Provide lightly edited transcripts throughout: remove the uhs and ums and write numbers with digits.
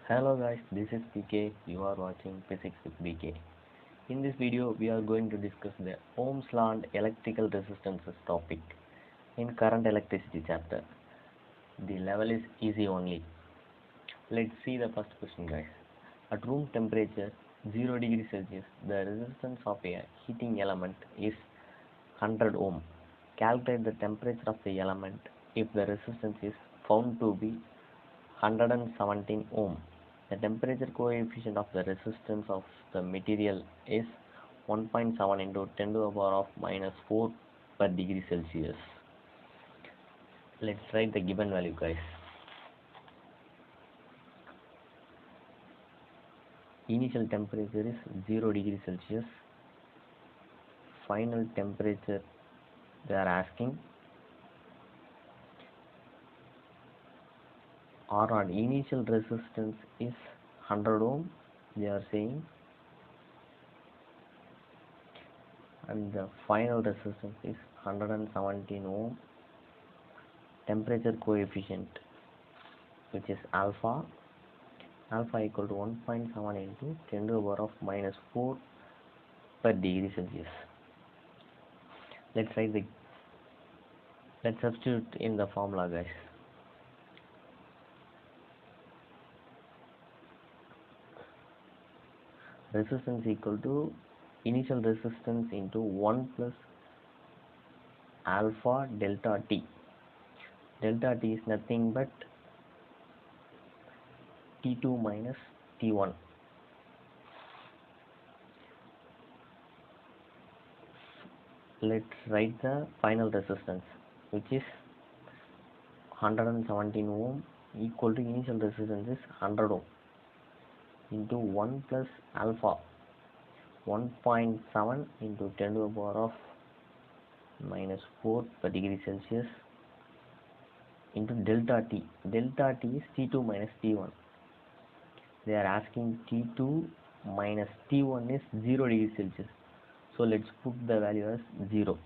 Hello guys, this is PK. You are watching Physics with BK. In this video, we are going to discuss the Ohm's law and electrical resistances topic in current electricity chapter. The level is easy only. Let's see the first question, guys. At room temperature 0 degrees Celsius, the resistance of a heating element is 100 ohm. Calculate the temperature of the element if the resistance is found to be 117 ohm. The temperature coefficient of the resistance of the material is 1.7 into 10 to the power of minus 4 per degree Celsius. Let's write the given value, guys. Initial temperature is 0 degree Celsius. Final temperature they are asking. Or initial resistance is 100 ohm, they are saying, and the final resistance is 117 ohm. Temperature coefficient, which is alpha equal to 1.7 into 10 to the power of minus 4 per degree Celsius. Let's substitute in the formula, guys. Resistance equal to initial resistance into 1 plus alpha delta T. Delta T is nothing but T2 minus T1. Let's write the final resistance, which is 117 ohm equal to initial resistance is 100 ohm into 1 plus alpha 1.7 into 10 to the power of minus 4 per degree Celsius into delta T. Delta T is T2 minus T1. They are asking T2 minus T1 is 0 degree Celsius. So let's put the value as 0.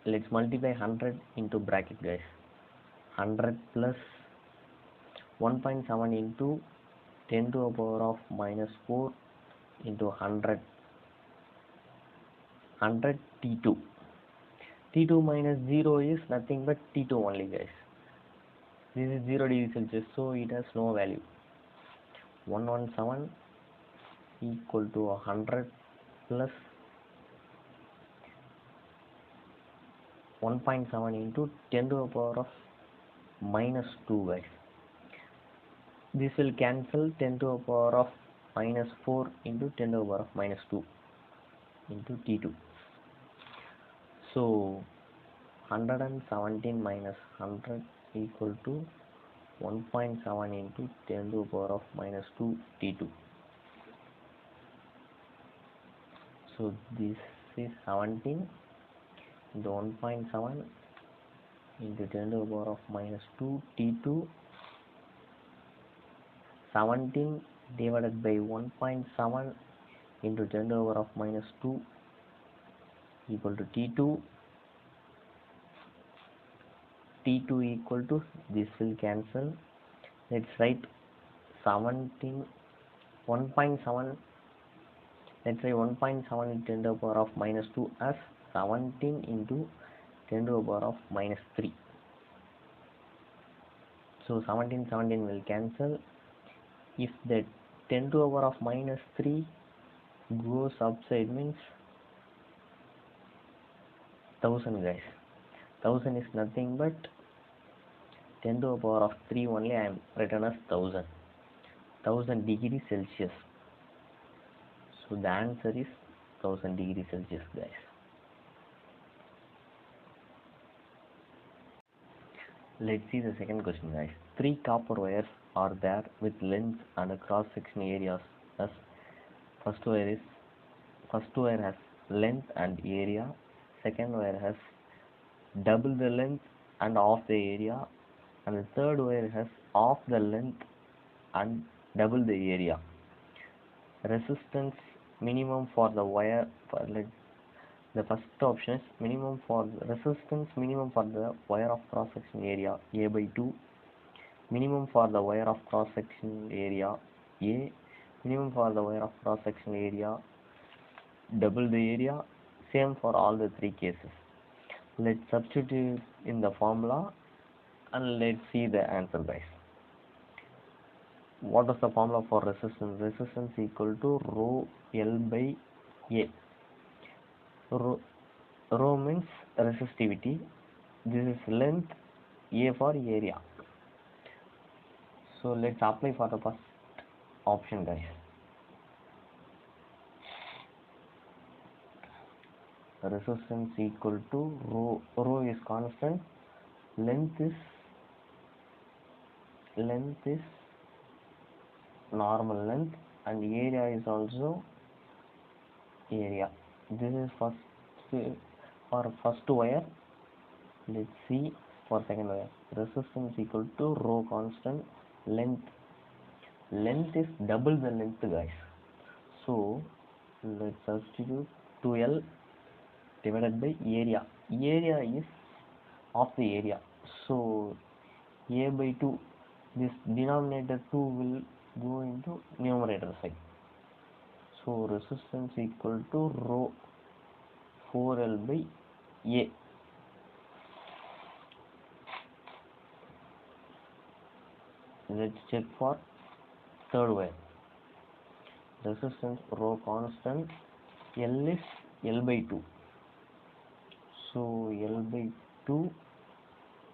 Let's multiply 100 into bracket, guys. 100 plus 1.7 into 10 to the power of minus 4 into 100 T2. T2 minus 0 is nothing but T2 only, guys. This is 0 degree Celsius, so it has no value. 117 equal to 100 plus 1.7 into 10 to the power of minus 2, guys. This will cancel 10 to the power of minus 4 into 10 to the power of minus 2 into T2. So 117 minus 100 equal to 1.7 into 10 to the power of minus 2 T2. So this is 17 into 1.7 into 10 to the power of minus 2 T2. 17 divided by 1.7 into 10 to the power of minus 2 equal to T2. T2 equal to, this will cancel. Let's write 17 1.7. Let's say 1.7 into 10 to the power of minus 2 as 17 into 10 to the power of minus 3. So 17 will cancel. If the 10 to the power of minus 3 goes upside, means 1000, guys. 1000 is nothing but 10 to the power of 3 only. I am written as 1000 degrees Celsius. So the answer is 1000 degrees Celsius, guys. Let's see the second question, guys. 3 copper wires are there with length and cross-section areas as first wire has length and area, second wire has double the length and half the area, and the third wire has half the length and double the area. Resistance minimum for the wire The first option is minimum for resistance minimum for the wire of cross section area A by 2, minimum for the wire of cross section area A, minimum for the wire of cross section area double the area, same for all the three cases. Let's substitute in the formula and let's see the answer, guys. What is the formula for resistance? Resistance equal to rho L by A. Rho means resistivity. This is length, A for area. So let's apply for the first option, guys. Resistance equal to rho is constant, length is normal length, and area is also area. This is for first wire. Let's see for second wire. Resistance equal to rho constant, length is double the length, guys. So let's substitute 2L divided by area. Area is of the area, so A by 2, this denominator 2 will go into numerator side. So resistance equal to rho 4L by A. Let's check for third wire. Resistance rho constant, L is L by 2. So L by 2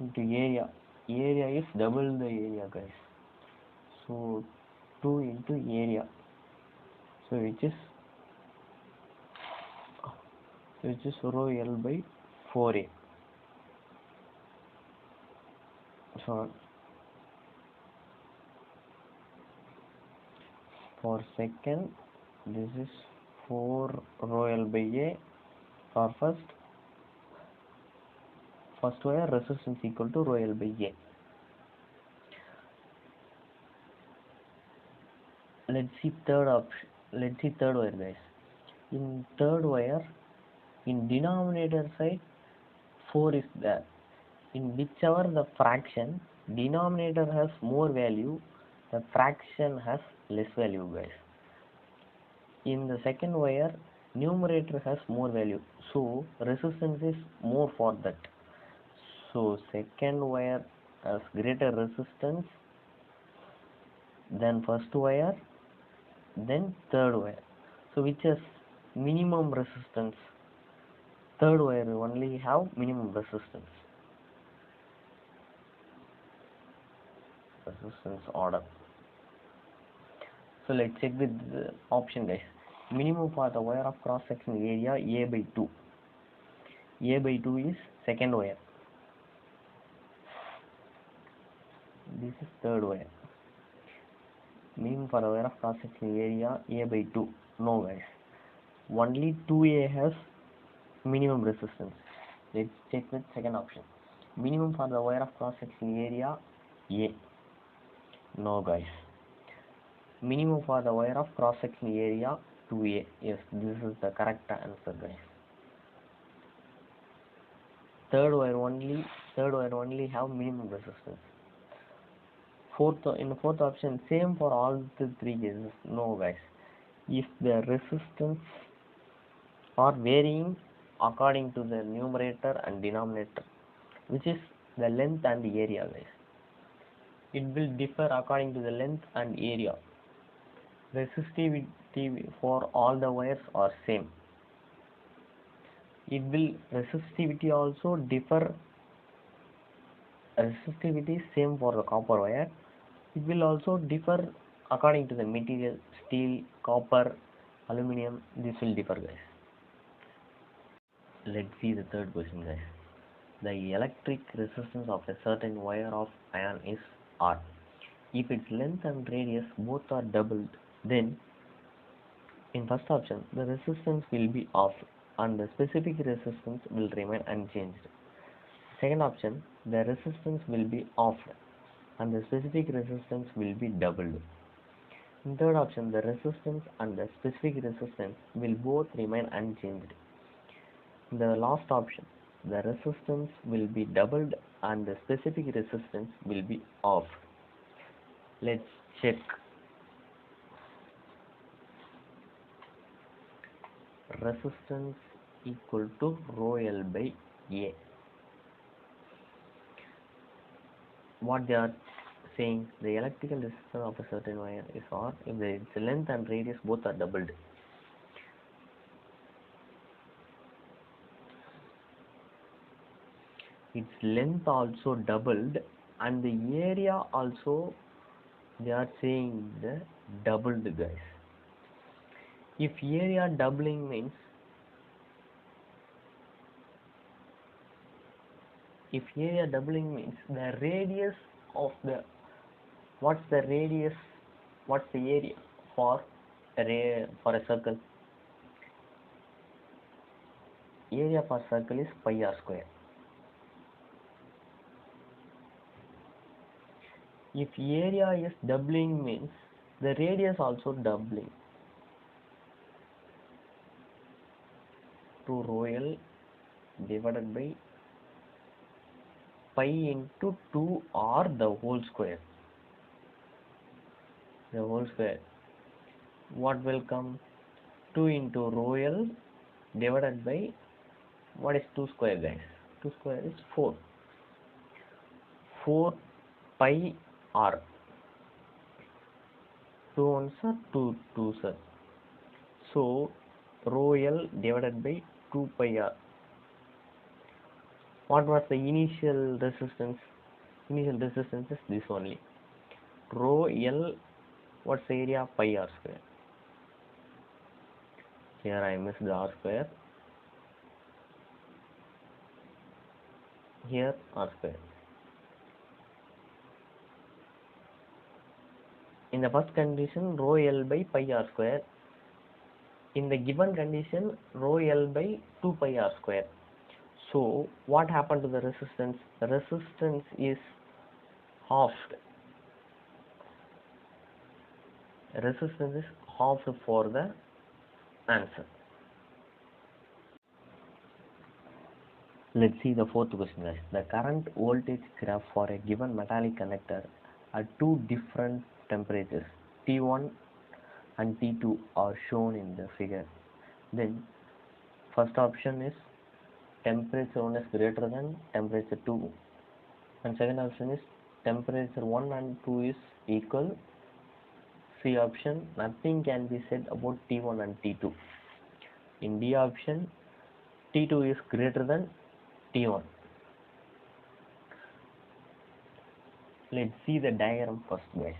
into area. Area is double the area, guys. So 2 into area. So which is rho L by 4A. So for second, this is 4 rho L by A. For first wire, resistance equal to rho L by A. Let's see third option. Let's see third wire, guys. In third wire, in denominator side 4 is there. In whichever the fraction, denominator has more value, the fraction has less value, guys. In the second wire, numerator has more value, so resistance is more for that. So second wire has greater resistance than first wire, then third wire. So which is minimum resistance? Third wire only have minimum resistance. Resistance order. So let's check with the option, guys. Minimum for the wire of cross section area A by 2. A by 2 is second wire. This is third wire. Minimum for the wire of cross section area A by 2. No, guys. Only 2A has minimum resistance. Let's check with second option. Minimum for the wire of cross section area A. No, guys. Minimum for the wire of cross section area 2A. Yes, this is the correct answer, guys. Third wire only have minimum resistance. In the fourth option, same for all the three cases. No, guys. If the resistance are varying according to the numerator and denominator, which is the length and the area, guys. It will differ according to the length and area. Resistivity for all the wires are same. Resistivity also differ. Resistivity is same for the copper wire. It will also differ according to the material, steel, copper, aluminum. This will differ, guys. Let's see the third question, guys. The electric resistance of a certain wire of iron is R. If its length and radius both are doubled, then in first option the resistance will be off and the specific resistance will remain unchanged. Second option, the resistance will be off and the specific resistance will be doubled. In third option, the resistance and the specific resistance will both remain unchanged. The last option, the resistance will be doubled and the specific resistance will be off. Let's check. Resistance equal to rho L by A. What they are saying, the electrical resistance of a certain wire is R if its length and radius both are doubled. Its length also doubled and the area also, they are saying the doubled, guys. If area doubling means, the radius of the, what's the radius, what's the area for a circle? Area for circle is pi r square. If area is doubling means the radius also doubling, to rho L divided by pi into 2r the whole square. What will come? 2 into rho L divided by, what is 2 square, guys? 2 square is 4. 4 pi r. 2 ones are 2 2s are. So rho L divided by 2 pi r. What was the initial resistance? Initial resistance is this only. Rho L, what's the area? Pi r square. Here I missed the r square. Here r square. In the first condition, rho L by pi r square. In the given condition, rho L by 2 pi r square. So what happened to the resistance? The resistance is halved. Resistance is halved for the answer. Let's see the fourth question, guys. The current voltage graph for a given metallic conductor at two different temperatures, T1 and T2, are shown in the figure. Then first option is temperature 1 is greater than temperature 2, and second option is temperature 1 and 2 is equal. C option, nothing can be said about T1 and T2. In D option, T2 is greater than T1. Let's see the diagram first, guys.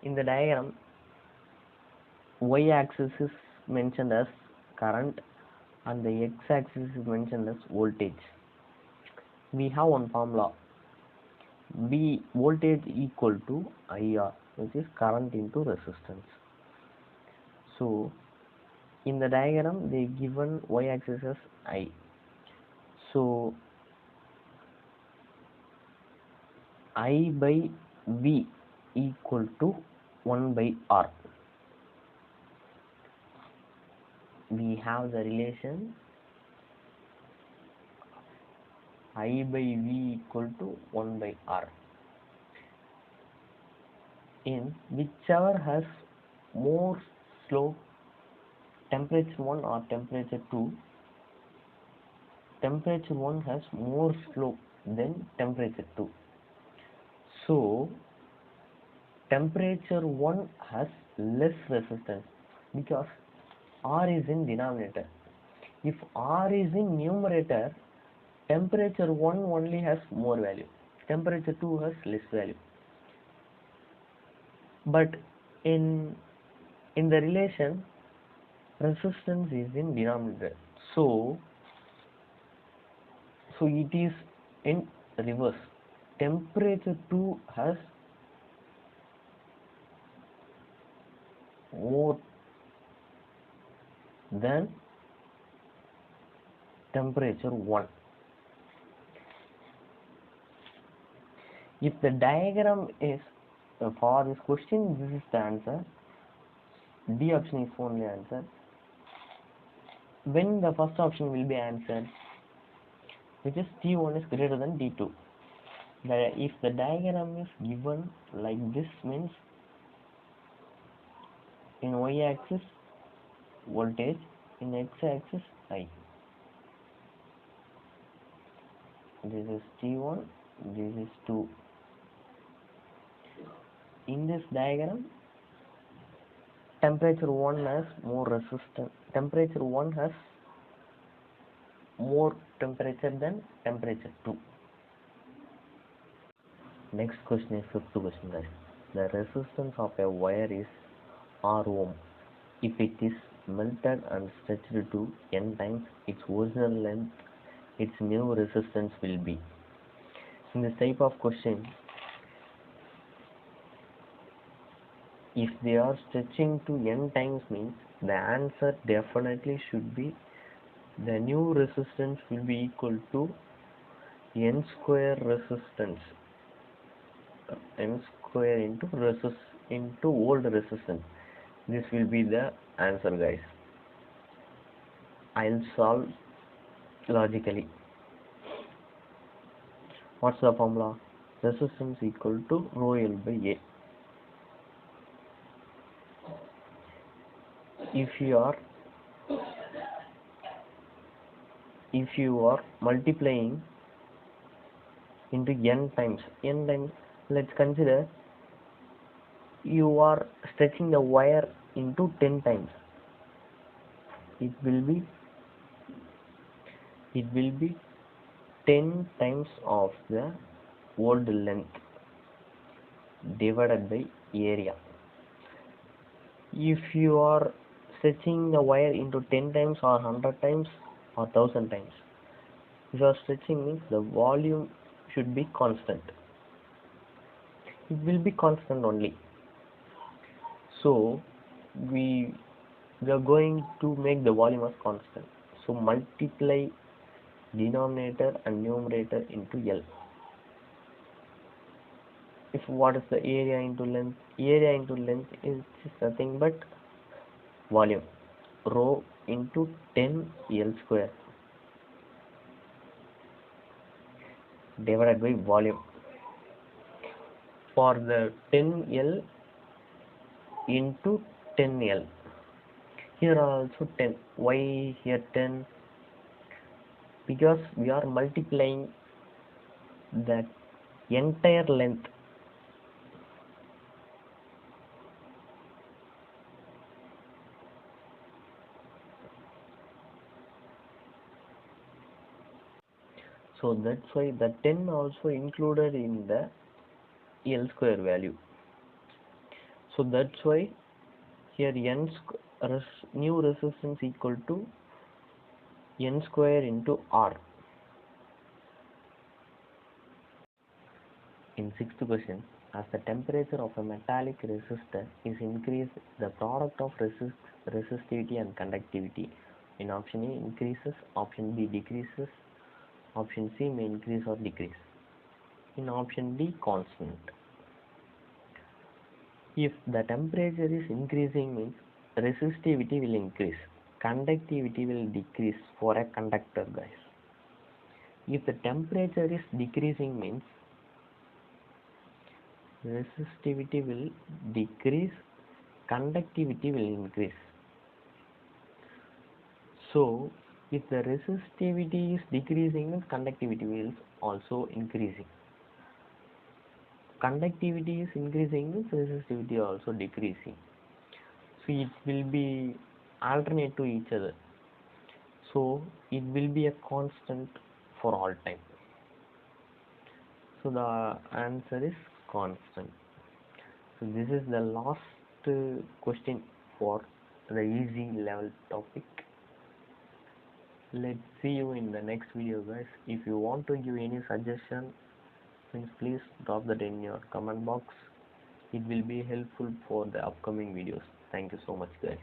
In the diagram, y-axis is mentioned as current and the x-axis is mentioned as voltage. We have one formula, V voltage equal to IR, which is current into resistance. So in the diagram they given y-axis as I. So I by V equal to 1 by R. We have the relation I by V equal to 1 by R. In whichever has more slope, temperature 1 or temperature 2, temperature 1 has more slope than temperature 2. So temperature 1 has less resistance because R is in denominator. If R is in numerator, temperature 1 only has more value, temperature 2 has less value. But in the relation, resistance is in denominator, so it is in reverse. Temperature 2 has more than temperature 1. If the diagram is for this question, this is the answer. D option is only answer. when the first option will be answered, which is T1 is greater than T2. If the diagram is given like this, means in y-axis voltage, in x-axis I. This is T1, this is 2. In this diagram, temperature 1 has more resistance. Temperature 1 has more temperature than temperature 2. Next question is fifth question, guys. The resistance of a wire is R ohm. If it is melted and stretched to n times its original length, its new resistance will be. In this type of question, if they are stretching to n times, means the answer definitely should be the new resistance will be equal to n square resistance, n square into old resistance. This will be the answer, guys. I'll solve logically. What's the formula? Resistance equal to rho L by A. If you are multiplying into n times, let's consider you are stretching the wire into 10 times. It will be 10 times of the old length divided by area. If you are stretching the wire into 10 times or 100 times or 1000 times, if you are stretching, means the volume should be constant. It will be constant only. So we are going to make the volume as constant. So multiply denominator and numerator into L. If what is the area into length? Area into length is nothing but volume, rho into 10 L square divided by volume. For the 10 L into 10 L, here also 10. Why here 10? Because we are multiplying that entire length. So that's why the 10 also included in the L square value. So that's why here new resistance equal to n square into R. In sixth question, as the temperature of a metallic resistor is increased, the product of resistivity and conductivity in option A increases, option B decreases, option C may increase or decrease. In option D, constant. If the temperature is increasing, means resistivity will increase, conductivity will decrease for a conductor, guys. If the temperature is decreasing, means resistivity will decrease, conductivity will increase. So if the resistivity is decreasing, means conductivity will also increasing. Conductivity is increasing, means resistivity also decreasing. So it will be alternate to each other. So it will be a constant for all time. So the answer is constant. So this is the last question for the easy level topic. Let's see you in the next video, guys. If you want to give any suggestion, please drop that in your comment box. It will be helpful for the upcoming videos. Thank you so much, guys.